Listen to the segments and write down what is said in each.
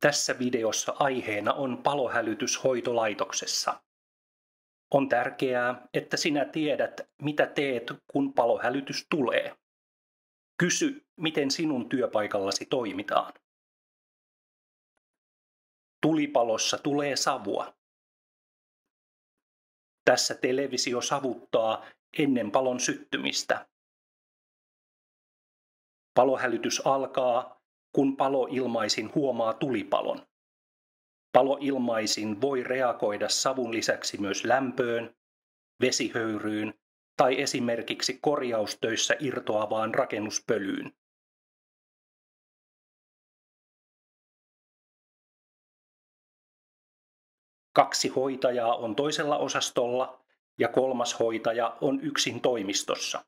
Tässä videossa aiheena on palohälytys hoitolaitoksessa. On tärkeää, että sinä tiedät, mitä teet, kun palohälytys tulee. Kysy, miten sinun työpaikallasi toimitaan. Tulipalossa tulee savua. Tässä televisio savuttaa ennen palon syttymistä. Palohälytys alkaa, kun paloilmaisin huomaa tulipalon. Paloilmaisin voi reagoida savun lisäksi myös lämpöön, vesihöyryyn tai esimerkiksi korjaustöissä irtoavaan rakennuspölyyn. Kaksi hoitajaa on toisella osastolla ja kolmas hoitaja on yksin toimistossa.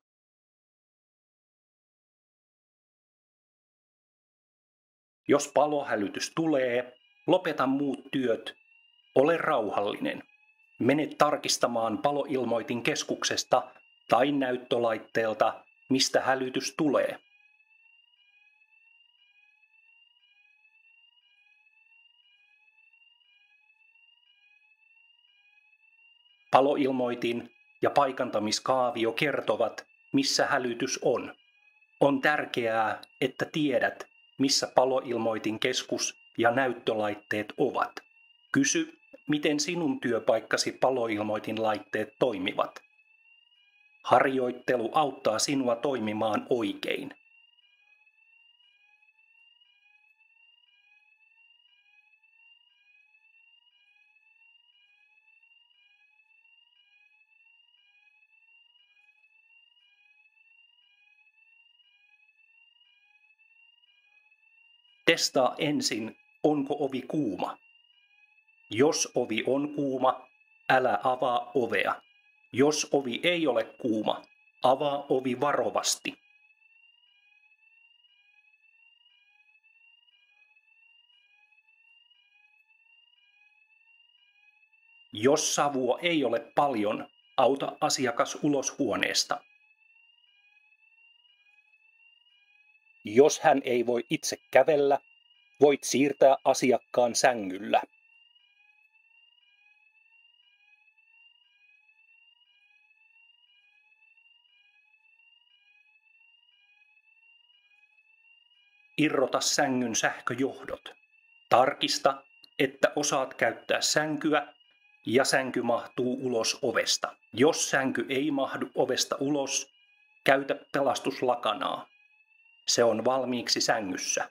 Jos palohälytys tulee, lopeta muut työt. Ole rauhallinen. Mene tarkistamaan paloilmoitinkeskuksesta tai näyttölaitteelta, mistä hälytys tulee. Paloilmoitin ja paikantamiskaavio kertovat, missä hälytys on. On tärkeää, että tiedät, missä paloilmoitinkeskus ja näyttölaitteet ovat. Kysy, miten sinun työpaikkasi paloilmoitinlaitteet toimivat. Harjoittelu auttaa sinua toimimaan oikein. Testaa ensin, onko ovi kuuma. Jos ovi on kuuma, älä avaa ovea. Jos ovi ei ole kuuma, avaa ovi varovasti. Jos savua ei ole paljon, auta asiakas ulos huoneesta. Jos hän ei voi itse kävellä, voit siirtää asiakkaan sängyllä. Irrota sängyn sähköjohdot. Tarkista, että osaat käyttää sänkyä ja sänky mahtuu ulos ovesta. Jos sänky ei mahdu ovesta ulos, käytä pelastuslakanaa. Se on valmiiksi sängyssä.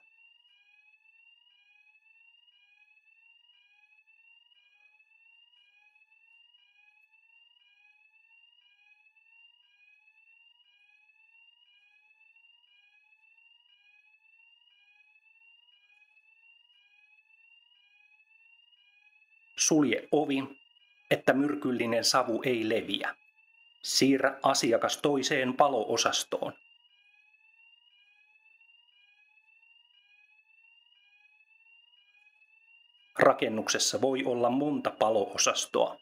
Sulje ovi, että myrkyllinen savu ei leviä. Siirrä asiakas toiseen palo-osastoon. Rakennuksessa voi olla monta palo-osastoa.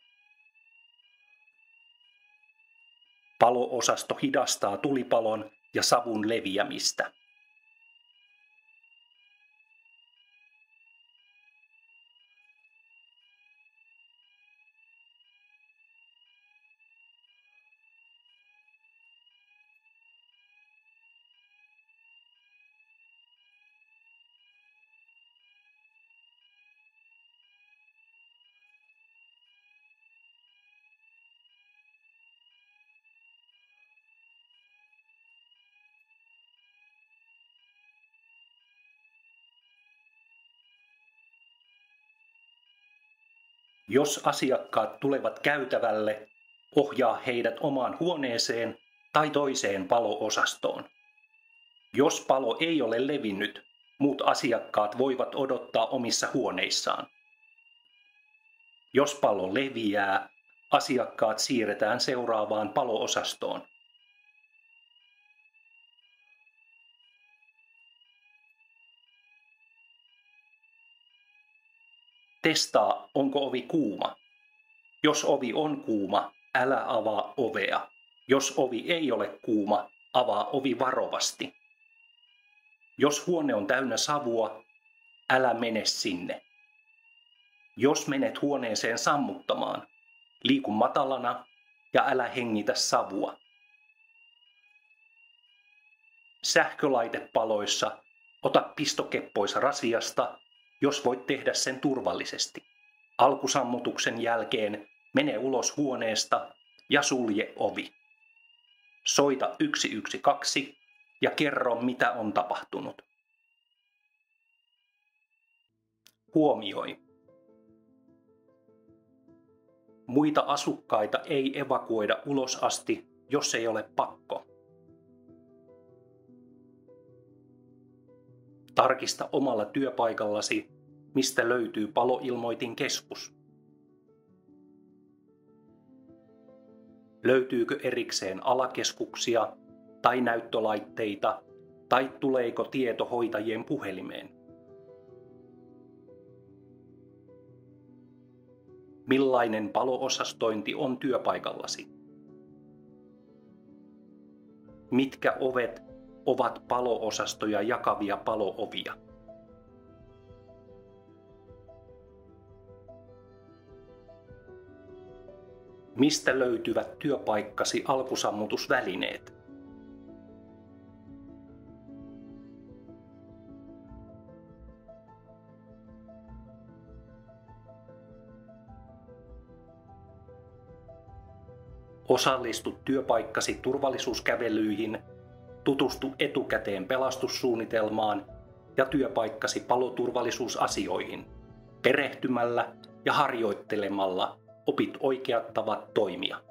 Palo-osasto hidastaa tulipalon ja savun leviämistä. Jos asiakkaat tulevat käytävälle, ohjaa heidät omaan huoneeseen tai toiseen palo-osastoon. Jos palo ei ole levinnyt, muut asiakkaat voivat odottaa omissa huoneissaan. Jos palo leviää, asiakkaat siirretään seuraavaan palo-osastoon. Testaa, onko ovi kuuma. Jos ovi on kuuma, älä avaa ovea. Jos ovi ei ole kuuma, avaa ovi varovasti. Jos huone on täynnä savua, älä mene sinne. Jos menet huoneeseen sammuttamaan, liiku matalana ja älä hengitä savua. Sähkölaitepaloissa ota pistoke pois rasiasta, jos voit tehdä sen turvallisesti. Alkusammutuksen jälkeen mene ulos huoneesta ja sulje ovi. Soita 112 ja kerro, mitä on tapahtunut. Huomioi. Muita asukkaita ei evakuoida ulos asti, jos ei ole pakko. Tarkista omalla työpaikallasi, mistä löytyy paloilmoitinkeskus. Löytyykö erikseen alakeskuksia tai näyttölaitteita tai tuleeko tieto hoitajien puhelimeen? Millainen paloosastointi on työpaikallasi? Mitkä ovet ovat paloosastoja jakavia paloovia? Mistä löytyvät työpaikkasi alkusammutusvälineet? Osallistu työpaikkasi turvallisuuskävelyihin, tutustu etukäteen pelastussuunnitelmaan ja työpaikkasi paloturvallisuusasioihin. Perehtymällä ja harjoittelemalla opit oikeat tavat toimia.